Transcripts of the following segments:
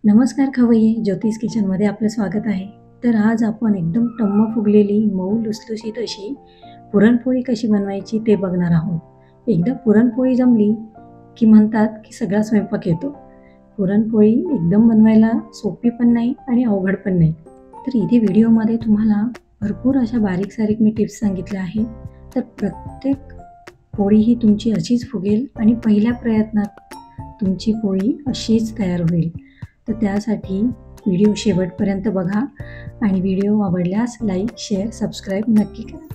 नमस्कार खवय्ये, ज्योतिष किचनमध्ये आपलं स्वागत आहे. तर आज आपण एकदम टम्म फुगलेली मऊ लुसलुशीत अशी पुरणपोळी कशी बनवायची ते बघणार आहोत. एकदा पुरणपोळी जमली की म्हणतात की सगळा स्वयंपाक येतो. पुरणपोळी एकदम बनवायला सोपी पण नाही आणि अवघड पण नाही. तर इथे व्हिडिओमध्ये तुम्हाला भरपूर अशा बारीक सारीक मी टिप्स सांगितल्या आहे. तर प्रत्येक पोळी ही तुमची अशीच फुगेल आणि पहिल्या प्रयत्नात तुमची पोळी अशीच तयार होईल. तर त्यासाठी व्हिडिओ शेवटपर्यंत बघा आणि व्हिडिओ आवडल्यास लाईक, शेअर, सबस्क्राईब नक्की करा.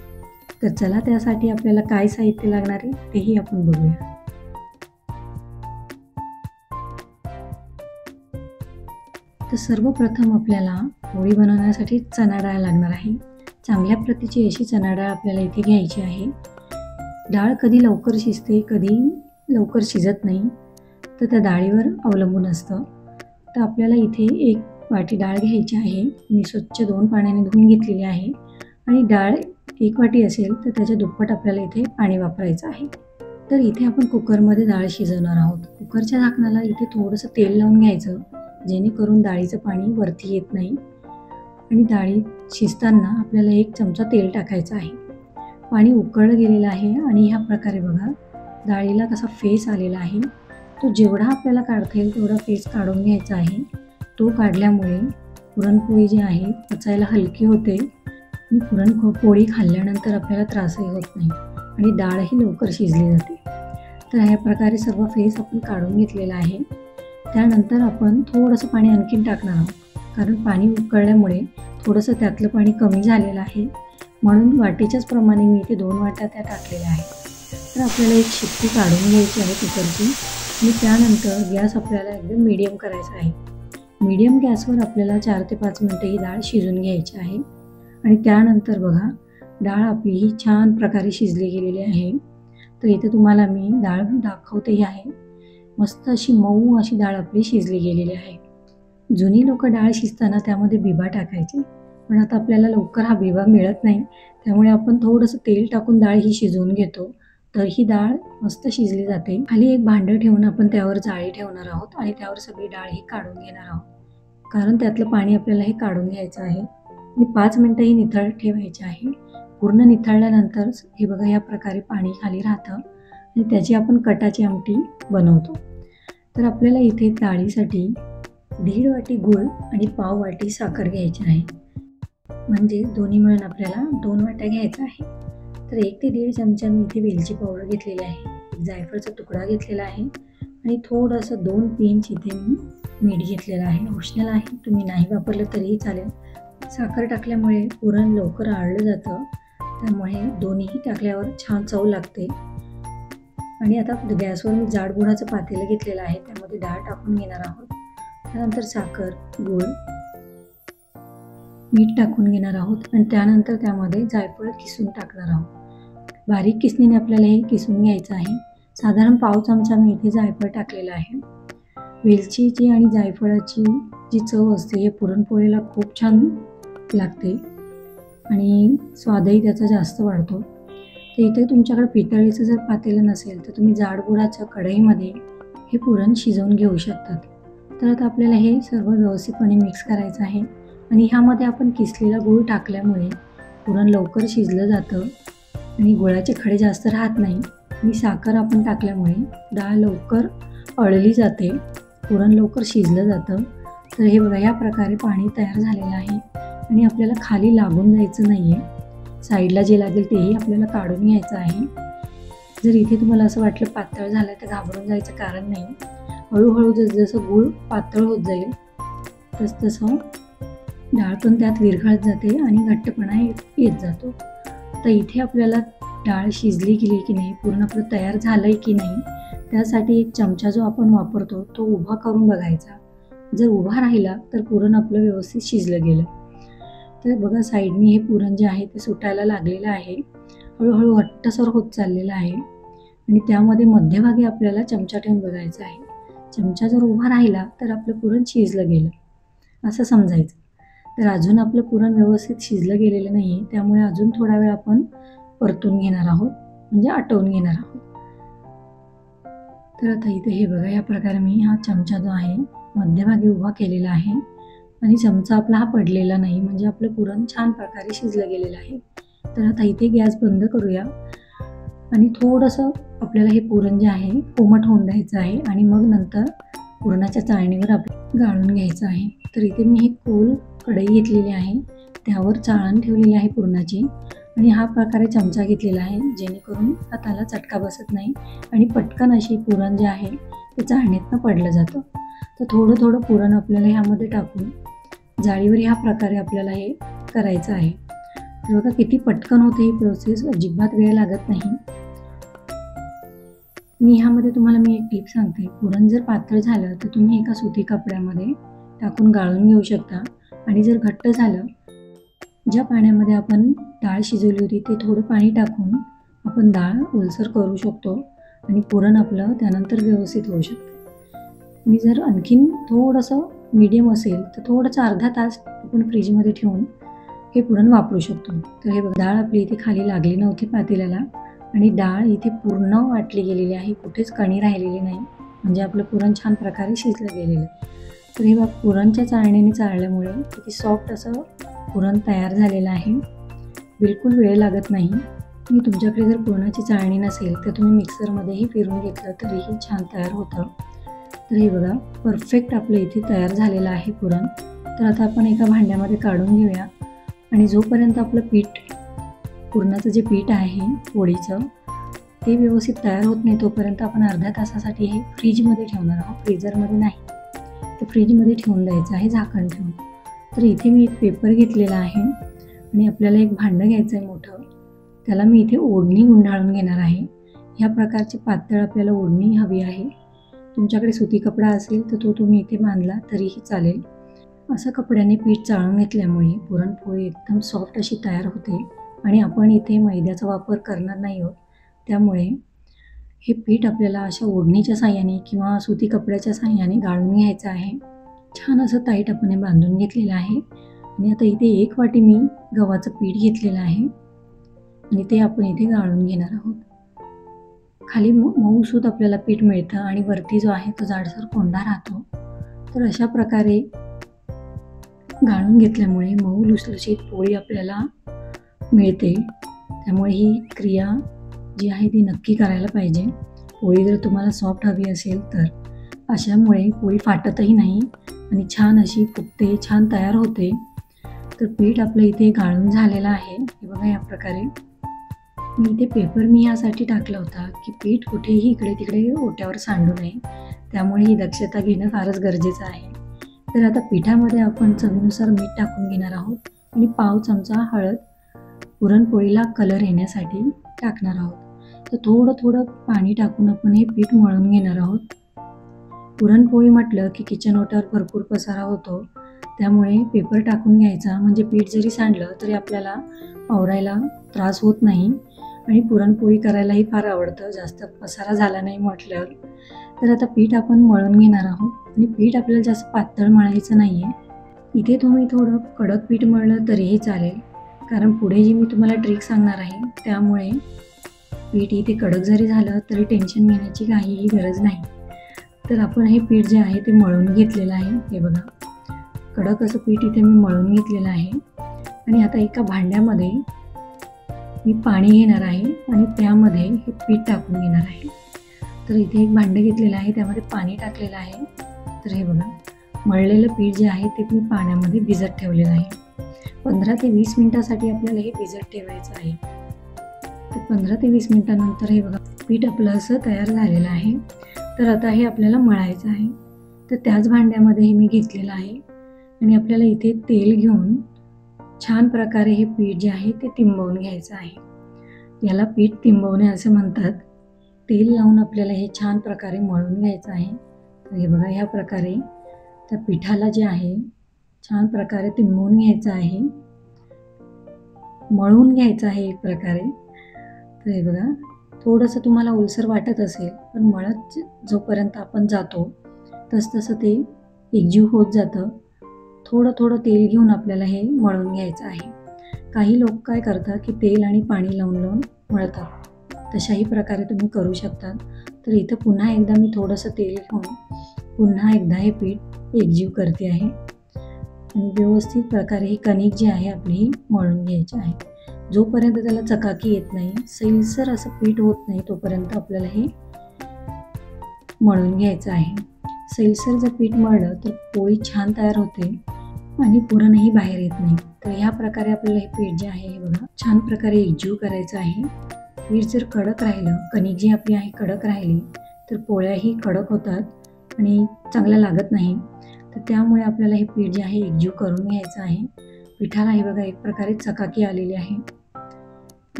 तर चला त्यासाठी आपल्याला काय साहित्य लागणार आहे तेही आपण बघूया. तर सर्वप्रथम आपल्याला पोळी बनवण्यासाठी चणा डाळ लागणार आहे. चांगल्या प्रतीची अशी चणा डाळ आपल्याला इथे घ्यायची आहे. डाळ कधी लवकर शिजते, कधी लवकर शिजत नाही, तर त्या डाळीवर अवलंबून असतं. तर आपल्याला इथे 1 वाटी डाळ घ्यायची आहे. मी स्वच्छ 2 पाण्याने धुवून घेतलेली आहे आणि डाळ 1 वाटी असेल तर त्याच्या दुप्पट आपल्याला इथे पाणी वापरायचं आहे. तर इथे आपण कुकरमध्ये डाळ शिजवणार आहोत. कुकरच्या झाकणाला इथे थोडंसं तेल लावून घ्यायचं, जेणेकरून डाळीचं पाणी वरती येत नाही. आणि डाळी शिजताना आपल्याला 1 चमचा तेल टाकायचं आहे. पाणी उकळलं गेलेलं आहे आणि ह्या प्रकारे बघा डाळीला कसा फेस आलेला आहे. तो जेवढा आपल्याला काढता येईल तेवढा फेस काढून घ्यायचा आहे. तो काढल्यामुळे पुरणपोळी जी आहे पचायला हलकी होते आणि पुरणपोळी खाल्ल्यानंतर आपल्याला त्रासही होत नाही आणि डाळही लवकर शिजली जाते. तर ह्या प्रकारे सर्व फेस आपण काढून घेतलेला आहे. त्यानंतर आपण थोडंसं पाणी आणखीन टाकणार आहोत, कारण पाणी उकळल्यामुळे थोडंसं त्यातलं पाणी कमी झालेलं आहे, म्हणून वाटीच्याच प्रमाणे मी इथे 2 वाट्या त्या टाकलेल्या आहेत. तर आपल्याला एक शिट्टी काढून घ्यायची आहे कुकरची आणि त्यानंतर गॅस आपल्याला एकदम मीडियम करायचा आहे. मीडियम गॅसवर आपल्याला 4 ते 5 मिनटं ही डाळ शिजून घ्यायची आहे. आणि त्यानंतर बघा डाळ आपली ही छान प्रकारे शिजली गेलेली आहे. तर इथे तुम्हाला मी डाळ दाखवतेही आहे. मस्त अशी मऊ अशी डाळ आपली शिजली गेलेली आहे. जुनी लोक डाळ शिजताना त्यामध्ये बिबा टाकायचे, पण आता आपल्याला लवकर हा बिबा मिळत नाही, त्यामुळे आपण थोडंसं तेल टाकून डाळ ही शिजवून घेतो. तर ही डाळ मस्त शिजली जाते. खाली एक भांडं ठेवून आपण त्यावर जाळी ठेवणार आहोत आणि त्यावर सगळी डाळ ही काढून घेणार आहोत, कारण त्यातलं पाणी आपल्याला हे काढून घ्यायचं आहे. आणि 5 मिनटं ही निथळ ठेवायची आहे. पूर्ण निथळल्यानंतर हे बघा या प्रकारे पाणी खाली राहतं आणि त्याची आपण कटाची आमटी बनवतो. तर आपल्याला इथे डाळीसाठी 1.5 वाटी गूळ आणि पाव वाटी साखर घ्यायची आहे. म्हणजे दोन्ही मिळून आपल्याला 2 वाट्या घ्यायचा आहे. तर 1 ते 1.5 चमचा मी इथे वेलची पावडर घेतलेली आहे. एक जायफळचा तुकडा घेतलेला आहे आणि थोडंसं 2 पिंच इथे मी मीठ घेतलेलं आहे. ऑप्शनल आहे, तुम्ही नाही वापरलं तरीही चालेल. साखर टाकल्यामुळे पुरण लवकर आळलं जातं, त्यामुळे दोन्हीही टाकल्यावर छान चव लागते. आणि आता गॅसवर मी जाड गुळाचं पातेलं घेतलेलं आहे, त्यामध्ये डाळ टाकून घेणार आहोत. त्यानंतर साखर, गूळ, मीठ टाकून घेणार आहोत आणि त्यानंतर त्यामध्ये जायफळ किसून टाकणार आहोत. बारीक किसणीने आपल्याला हे किसून घ्यायचं आहे. साधारण पाव चमचा मी इथे जायफळ टाकलेलं आहे. वेलचीची आणि जायफळाची जी चव असते हे पुरणपोळीला खूप छान लागते आणि स्वादही त्याचा जास्त वाढतो. तर इथे तुमच्याकडे पितळीचं जर पातेलं नसेल तर तुम्ही जाड गुळाच्या कढईमध्ये हे पुरण शिजवून घेऊ शकतात. तर आता आपल्याला हे सर्व व्यवस्थितपणे मिक्स करायचं आहे आणि ह्यामध्ये आपण किसलेला गूळ टाकल्यामुळे पुरण लवकर शिजलं जातं आणि गुळाचे खडे जास्त राहत नाही. आणि साखर आपण टाकल्यामुळे डाळ लवकर अळली जाते, पुरण लवकर शिजलं जातं. तर हे बघा या प्रकारे पाणी तयार झालेलं आहे आणि आपल्याला खाली लागून जायचं नाही आहे. साईडला जे लागेल तेही आपल्याला काढून घ्यायचं आहे. जर इथे तुम्हाला असं वाटलं पातळ झालं तर घाबरून जायचं कारण नाही. हळूहळू जसं गूळ पातळ होत जाईल तसं डाळ पण त्यात विरघळत जाते आणि घट्टपणा येत जातो. तर इथे आपल्याला डाळ शिजली गेली की नाही, पूर्ण आपलं तयार झालं आहे की नाही, त्यासाठी एक चमचा जो आपण वापरतो तो उभा करून बघायचा. जर उभा राहिला तर पुरण आपलं व्यवस्थित शिजलं गेलं. तर बघा साईडनी हे पुरण जे आहे ते सुटायला लागलेलं आहे, हळूहळू घट्टसर होत चाललेलं आहे आणि त्यामध्ये मध्यभागी आपल्याला चमचा ठेवून बघायचा आहे. चमचा जर उभा राहिला तर आपलं पुरण शिजलं गेलं असं समजायचं. तर अजून आपलं पुरण व्यवस्थित शिजलं गेलेलं नाही आहे, त्यामुळे अजून थोडा वेळ आपण परतून घेणार आहोत, म्हणजे आटवून घेणार आहोत. तर आता इथे हे बघा, या प्रकारे मी हा चमचा जो आहे मध्यभागी उभा केलेला आहे आणि चमचा आपला हा पडलेला नाही, म्हणजे आपलं पुरण छान प्रकारे शिजलं गेलेलं आहे. तर आता इथे गॅस बंद करूया आणि थोडंसं आपल्याला हे पुरण जे आहे कोमट होऊन द्यायचं आहे आणि मग नंतर पुरणाच्या चाळणीवर आपण गाळून घ्यायचं आहे. तर इथे मी ही गोल कढई घेतलेली आहे, त्यावर चाळण ठेवलेली आहे पुरणाची आणि हा प्रकारे चमचा घेतलेला आहे, जेणेकरून हाताला चटका बसत नाही आणि पटकन अशी पुरण जे आहे ते चाळणीतनं पडलं जातं. तर थोडं थोडं पुरण आपल्याला ह्यामध्ये टाकून जाळीवर ह्या प्रकारे आपल्याला हे करायचं आहे. तर बघा किती पटकन होते ही प्रोसेस, अजिबात वेळ लागत नाही. ह्यामध्ये तुम्हाला मी एक टिप सांगते, पुरण जर पातळ झालं तर तुम्ही एका सुती कपड्यामध्ये टाकून गाळून घेऊ शकता आणि जर घट्ट झालं, ज्या पाण्यामध्ये आपण डाळ शिजवली होती ते थोडं पाणी टाकून आपण डाळ ओलसर करू शकतो आणि पुरण आपलं त्यानंतर व्यवस्थित होऊ शकतं. आणि जर आणखीन थोडंसं मीडियम असेल तर थोडंसं अर्धा तास आपण फ्रीजमध्ये ठेवून हे पुरण वापरू शकतो. तर हे बघा, डाळ आपली इथे खाली लागली नव्हती पातेल्याला आणि डाळ इथे पूर्ण वाटली गेलेली आहे, कुठेच कणी राहिलेली नाही, म्हणजे आपलं पुरण छान प्रकारे शिजलं गेलेलं आहे. तर हे बघा, पुरणच्या चाळणीने चाळल्यामुळे किती सॉफ्ट असं पुरण तयार झालेलं आहे, बिलकुल वेळ लागत नाही. आणि तुमच्याकडे जर पुरणाची चाळणी नसेल तर तुम्ही मिक्सरमध्येही फिरून घेतलं तरीही छान तयार होतं. तर हे बघा, परफेक्ट आपलं इथे तयार झालेलं आहे पुरण. तर आता आपण एका भांड्यामध्ये काढून घेऊया आणि जोपर्यंत आपलं पुरणाचं जे पीठ आहे पोळीचं ते व्यवस्थित तयार होत नाही तोपर्यंत आपण अर्ध्या तासासाठी हे फ्रीजमध्ये ठेवणार आहोत, फ्रीझरमध्ये नाही. तर फ्रीजमध्ये ठेवून द्यायचं आहे झाकण ठेवून. तर इथे मी एक पेपर घेतलेला आहे आणि आपल्याला एक भांडं घ्यायचं आहे मोठं, त्याला मी इथे ओढणी गुंडाळून घेणार आहे. ह्या प्रकारची पातळ आपल्याला ओढणी हवी आहे. तुमच्याकडे सुती कपडा असेल तर तो तुम्ही इथे बांधला तरीही चालेल. असं कपड्याने पीठ चाळून घेतल्यामुळे पुरणपोळी एकदम सॉफ्ट अशी तयार होते आणि आपण इथे मैद्याचा वापर करणार नाही आहोत, त्यामुळे हे पीठ आपल्याला अशा ओढणीच्या साहाय्याने किंवा सुती कपड्याच्या साहाय्याने गाळून घ्यायचं आहे. छान असं टाईट आपण हे बांधून घेतलेलं आहे आणि आता इथे 1 वाटी मी गव्हाचं पीठ घेतलेलं आहे आणि ते आपण इथे गाळून घेणार आहोत. खाली मऊसूत आपल्याला पीठ मिळतं आणि वरती जो आहे तो जाडसर कोंडा राहतो. तर अशा प्रकारे गाळून घेतल्यामुळे मऊ लुसलुशीत पोळी आपल्याला मिळते. त्यामुळे ही क्रिया जी आहे ती नक्की करायला पाहिजे. पोळी जर तुम्हाला सॉफ्ट हवी असेल तर अशामुळे पोळी फाटतही नाही आणि छान अशी फुगते, छान तयार होते. तर पीठ आपलं इथे गाळून झालेलं आहे. हे बघा, या प्रकारे मी इथे पेपर ह्यासाठी टाकला होता की पीठ कुठेही इकडे तिकडे ओट्यावर सांडू नये, त्यामुळे ही दक्षता घेणं फारच गरजेचं आहे. तर आता पिठामध्ये आपण चवीनुसार मीठ टाकून घेणार आहोत आणि पाव चमचा हळद पुरणपोळीला कलर येण्यासाठी टाकणार आहोत. तर थोडं थोडं पाणी टाकून आपण हे पीठ मळून घेणार आहोत. पुरणपोळी म्हटलं की किचन ओट्यावर भरपूर पसारा होतो, त्यामुळे पेपर टाकून घ्यायचा, म्हणजे पीठ जरी सांडलं तरी आपल्याला आवरायला त्रास होत नाही आणि पुरणपोळी करायलाही फार आवडतं, जास्त पसारा झाला नाही म्हटल्यावर. तर आता पीठ आपण मळून घेणार आहोत आणि पीठ आपल्याला जास्त पातळ मळायचं नाही आहे. इथे तुम्ही थोडं कडक पीठ मळलं तरीही चालेल, कारण पुढे जी मी तुम्हाला ट्रिक सांगणार आहे त्यामुळे पीठ इथे कडक जरी झालं तरी टेन्शन घेण्याची काहीही गरज नाही. तर आपण हे पीठ जे आहे ते मळून घेतलेलं आहे. हे बघा, कडक असं पीठ इथे मी मळून घेतलेलं आहे आणि आता एका भांड्यामध्ये मी पाणी घेणार आहे आणि त्यामध्ये हे पीठ टाकून घेणार आहे. तर इथे एक भांडं घेतलेलं आहे, त्यामध्ये पाणी टाकलेलं आहे. तर हे बघा, मळलेलं पीठ जे आहे ते मी पाण्यामध्ये भिजत ठेवलेलं आहे. 15 ते 20 मिनिटासाठी आपल्याला हे भिजत ठेवायचं आहे. तर 15 ते 20 मिनिटानंतर हे बघा, पीठ आपलं असं तयार झालेलं आहे. तर आता हे आपल्याला मळायचं आहे. तर त्याच भांड्यामध्ये हे मी घेतलेलं आहे आणि आपल्याला इथे तेल घेऊन छान प्रकारे हे पीठ जे आहे ते तिंबवून घ्यायचं आहे. याला पीठ तिंबवणे असे म्हणतात. तेल लावून आपल्याला हे छान प्रकारे मळून घ्यायचं आहे. तर हे बघा, ह्या प्रकारे त्या पिठाला जे आहे छान प्रकारे तिंबवून घ्यायचं आहे, मळून घ्यायचं आहे एक प्रकारे. तर हे बघा, थोडंसं तुम्हाला ओलसर वाटत असेल, पण मळत जोपर्यंत आपण जातो तसतसं ते एकजीव होत जातं. थोडं थोडं तेल घेऊन आपल्याला हे मळून घ्यायचं आहे. काही लोक काय करतात की तेल आणि पाणी लावून लावून मळतात, तशाही प्रकारे तुम्ही करू शकता. तर इथं पुन्हा एकदा मी थोडंसं तेल घेऊन पुन्हा एकदा हे पीठ एकजीव करते आहे आणि व्यवस्थित प्रकारे ही कणिक जी आहे आपली ही मळून घ्यायची आहे. जोपर्यंत त्याला चकाकी येत नाही, सैलसर असं पीठ होत नाही, तोपर्यंत आपल्याला हे मळून घ्यायचं आहे. सैलसर जर पीठ मळलं तर पोळी छान तयार होते आणि पुरणही बाहेर येत नाही. तर ह्या प्रकारे आपल्याला हे पीठ जे आहे हे बघा छान प्रकारे एकजीव करायचं आहे. पीठ जर कडक राहिलं, कणिक जी आपली आहे कडक राहिली तर पोळ्याही कडक होतात आणि चांगल्या लागत नाही. तर त्यामुळे आपल्याला हे पीठ जे आहे एकजीव करून घ्यायचं आहे. पिठाला हे बघा एक प्रकारे चकाकी आलेली आहे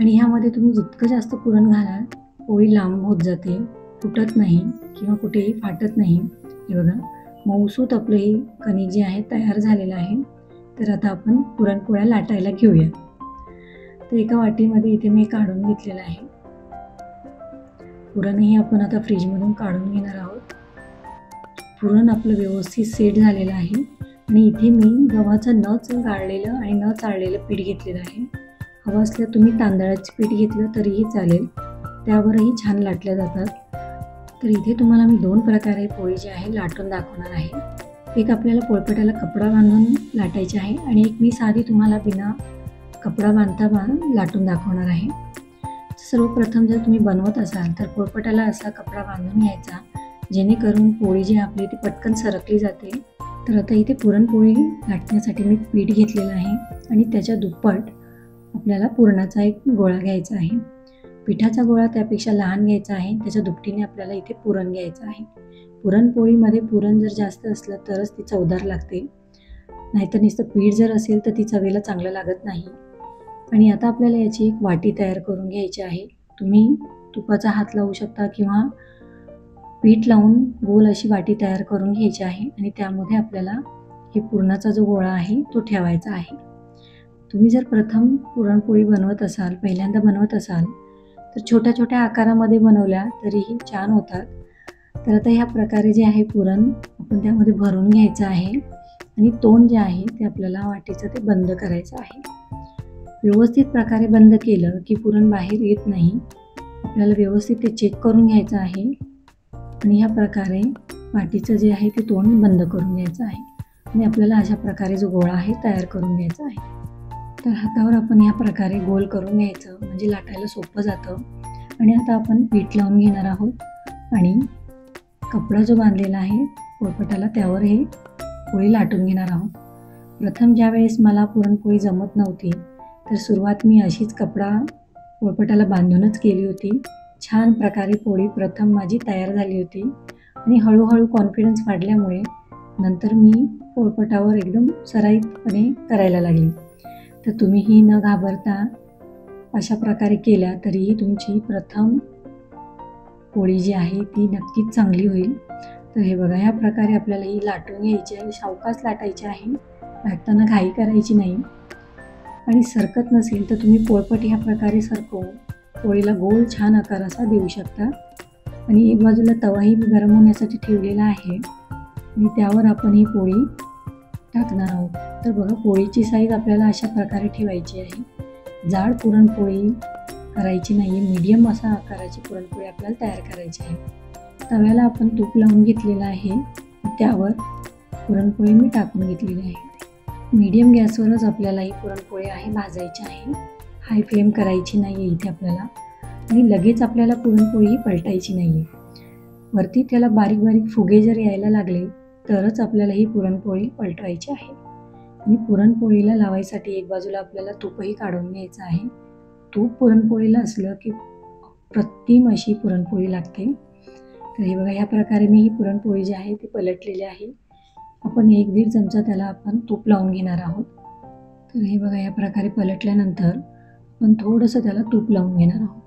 आणि ह्यामध्ये तुम्ही जितकं जास्त पुरण घालाल पोळी लांब होत जाते, फुटत नाही किंवा कुठेही फाटत नाही. हे बघा मऊसूत आपलं हे कणिक जे आहे तयार झालेलं आहे. तर आता आपण पुरणपोळ्या लाटायला घेऊया. तर एका वाटीमध्ये इथे मी काढून घेतलेलं आहे. पुरणही आपण आता फ्रीजमधून काढून घेणार आहोत. पुरण आपलं व्यवस्थित सेट झालेलं आहे आणि इथे मी गव्हाचं न गाळलेलं आणि न चाळलेलं पीठ घेतलेलं आहे. हवं असलं तुम्ही तांदळाचं पीठ घेतलं तरीही चालेल, त्यावरही छान लाटल्या जातात. तर इथे तुम्हाला मी 2 प्रकारे पोळी जी आहे लाटून दाखवणार आहे. एक आपल्याला पोळपाटाला कपडा बांधून लाटायची आहे आणि एक मी साधी तुम्हाला बिना कपडा बांधता लाटून दाखवणार आहे. सर्वप्रथम जर तुम्ही बनवत असाल तर पोळपाटाला असा कपडा बांधून घ्यायचा, जेणेकरून पोळी जी आपली ती पटकन सरकली जाते. तर आता इथे पुरणपोळी लाटण्यासाठी मी पीठ घेतलेलं आहे आणि त्याच्या दुप्पट आपल्याला पुरणाचा एक गोळा घ्यायचा आहे. पिठाचा गोळा त्यापेक्षा लहान घ्यायचा आहे, त्याच्या दुपटीने आपल्याला इथे पुरण घ्यायचं आहे. पुरणपोळीमध्ये पुरण जर जास्त असलं तरच ती चवदार लागते, नाहीतर नुसतं पीठ जर असेल तर ती चवीला चांगलं लागत नाही. आणि आता आपल्याला याची एक वाटी तयार करून घ्यायची आहे. तुम्ही तुपाचा हात लावू शकता किंवा पीठ लावून गोल अशी वाटी तयार करून घ्यायची आहे आणि त्यामध्ये आपल्याला हे पुरणाचा जो गोळा आहे तो ठेवायचा आहे. तुम्ही जर प्रथम पुरणपोळी बनवत असाल, पहिल्यांदा बनवत असाल तर छोट्या छोट्या आकारामध्ये बनवल्या तरीही छान होतात. तर आता ह्या प्रकारे जे आहे पुरण आपण त्यामध्ये भरून घ्यायचं आहे आणि तोंड जे आहे ते आपल्याला वाटीचं ते बंद करायचं आहे. व्यवस्थित प्रकारे बंद केलं की पुरण बाहेर येत नाही. आपल्याला व्यवस्थित ते चेक करून घ्यायचं आहे आणि ह्या प्रकारे वाटीचं जे आहे ते तोंड बंद करून घ्यायचं आहे आणि आपल्याला अशा प्रकारे जो गोळा आहे तयार करून घ्यायचा आहे. तर हातावर आपण ह्या प्रकारे गोल करून घ्यायचं, म्हणजे लाटायला सोपं जातं. आणि आता आपण पीठ लावून घेणार आहोत आणि कपडा जो बांधलेला आहे पोळपाटाला त्यावर हे पोळी लाटून घेणार आहोत. प्रथम ज्या वेळेस मला पुरणपोळी जमत नव्हती तर सुरुवात मी अशीच कपडा पोळपाटाला बांधूनच केली होती. छान प्रकारे पोळी प्रथम माझी तयार झाली होती आणि हळूहळू कॉन्फिडन्स वाढल्यामुळे नंतर मी पोळपाटावर एकदम सराईतपणे करायला लागली. तर तुम्हीही न घाबरता अशा प्रकारे केल्या तरीही तुमची प्रथम पोळी जी आहे ती नक्कीच चांगली होईल. तर हे बघा ह्या प्रकारे आपल्याला ही लाटून घ्यायची आहे, सावकाश लाटायची आहे, लाटताना घाई करायची नाही. आणि सरकत नसेल तर तुम्ही पोळपाट ह्या प्रकारे सरकवून पोळीला गोल छान आकार असा देऊ शकता. आणि एक बाजूला तवाही गरम होण्यासाठी ठेवलेला आहे आणि त्यावर आपण ही पोळी टाकणार आहोत. तर बघा पोळीची साईज आपल्याला अशा प्रकारे ठेवायची आहे. जाड पुरणपोळी करायची नाही आहे, मीडियम असा आकाराची पुरणपोळी आपल्याला तयार करायची आहे. तव्याला आपण तूप लावून घेतलेलं आहे, त्यावर पुरणपोळी मी टाकून घेतलेली आहे. मीडियम गॅसवरच आपल्याला ही पुरणपोळी आहे भाजायची आहे, हाय फ्लेम करायची नाही आहे इथे आपल्याला. आणि लगेच आपल्याला पुरणपोळी पलटायची नाही आहे. वरती त्याला बारीक बारीक फुगे जर यायला लागले तरच आपल्याला ही पुरणपोळी पलटवायची आहे. आणि पुरणपोळीला लावायसाठी एक बाजूला आपल्याला तूपही काढून घ्यायचं आहे. तूप पुरणपोळीला असलं की अप्रतिम अशी पुरणपोळी लागते. तर हे बघा ह्या प्रकारे मी ही पुरणपोळी जी आहे ती पलटलेली आहे. आपण 1-1.5 चमचा त्याला आपण तूप लावून घेणार आहोत. तर हे बघा या प्रकारे पलटल्यानंतर आपण थोडंसं त्याला तूप लावून घेणार आहोत.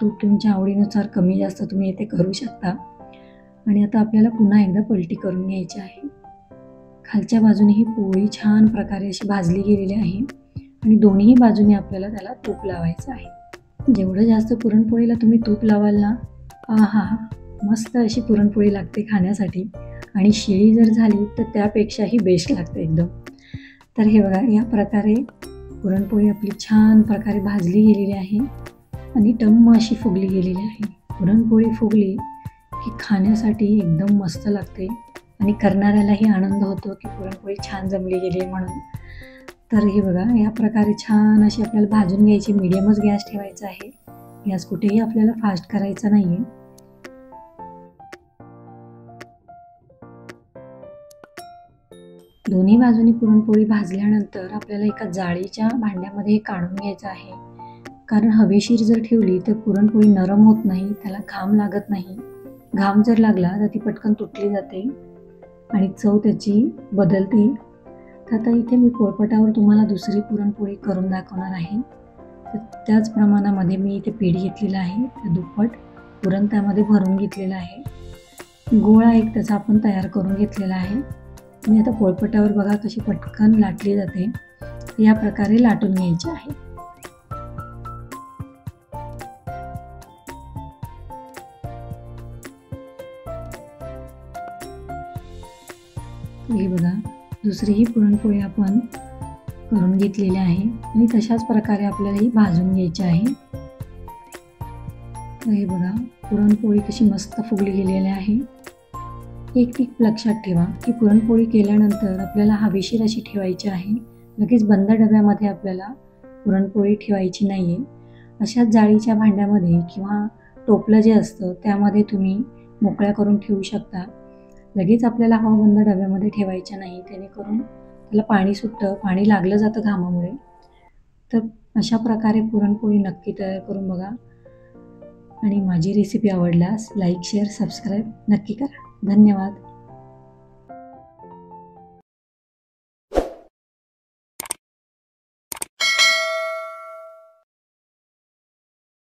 तूप तुमच्या आवडीनुसार कमी जास्त तुम्ही इथे करू शकता. आणि आता आपल्याला पुन्हा एकदा पलटी करून घ्यायची आहे. खालच्या बाजूने ही पोळी छान प्रकारे अशी भाजली गेलेली आहे आणि दोन्ही बाजूने आपल्याला त्याला तूप लावायचं आहे. जेवढं जास्त पुरणपोळीला तुम्ही तूप लावाल ना, आहा मस्त अशी पुरणपोळी लागते खाण्यासाठी. आणि शिळी जर झाली तर त्यापेक्षाही बेस्ट लागते एकदम. तर हे बघा या प्रकारे पुरणपोळी आपली छान प्रकारे भाजली गेलेली आहे आणि टम्म अशी फुगली गेलेली आहे. पुरणपोळी फुगली की खाण्यासाठी एकदम मस्त लागते आणि करणाऱ्यालाही आनंद होतो की पुरणपोळी छान जमली गेली आहे म्हणून. तर हे बघा, या प्रकारे छान अशी आपल्याला भाजून घ्यायची. मीडियमच गॅस ठेवायचा आहे. गॅस कुठेही आपल्याला फास्ट करायचा नाही आहे. दोन्ही बाजूनी पुरणपोळी भाजल्यानंतर आपल्याला एका जाळीच्या भांड्यामध्ये हे काढून घ्यायचं आहे. कारण हवेशीर जर ठेवली तर पुरणपोळी नरम होत नाही, त्याला घाम लागत नाही. घाम जर लागला तर ती पटकन तुटली जाते आणि चव त्याची बदलते. तर आता इथे मी पोळपाटावर तुम्हाला दुसरी पुरणपोळी करून दाखवणार आहे. तर त्याच प्रमाणामध्ये मी इथे पीठ घेतलेलं आहे. त्या दुप्पट पुरण त्यामध्ये भरून घेतलेलं आहे. गोळा एक त्याचा आपण तयार करून घेतलेला आहे. मी आता पोळपाटावर बघा कशी पटकन लाटली जाते. या प्रकारे लाटून घ्यायची आहे. हे बघा, दुसरीही पुरणपोळी आपण करून घेतलेली आहे आणि तशाच प्रकारे आपल्याला ही भाजून घ्यायची आहे. तर हे बघा, पुरणपोळी कशी मस्त फुगली गेलेली आहे. एक टीप लक्षात ठेवा की पुरणपोळी केल्यानंतर आपल्याला हवेशीर अशी ठेवायची आहे. लगेच बंद डब्यामध्ये आपल्याला पुरणपोळी ठेवायची नाही आहे. अशाच जाळीच्या भांड्यामध्ये किंवा टोपलं जे असतं त्यामध्ये तुम्ही मोकळ्या करून ठेवू शकता. लगेच आपल्याला हवाबंद डब्यामध्ये ठेवायच्या नाही, जेणेकरून त्याला पाणी सुटतं, पाणी लागलं जातं घामामुळे. तर अशा प्रकारे पुरणपोळी नक्की तयार करून बघा आणि माझी रेसिपी आवडल्यास लाईक, शेअर, सबस्क्राईब नक्की करा. धन्यवाद.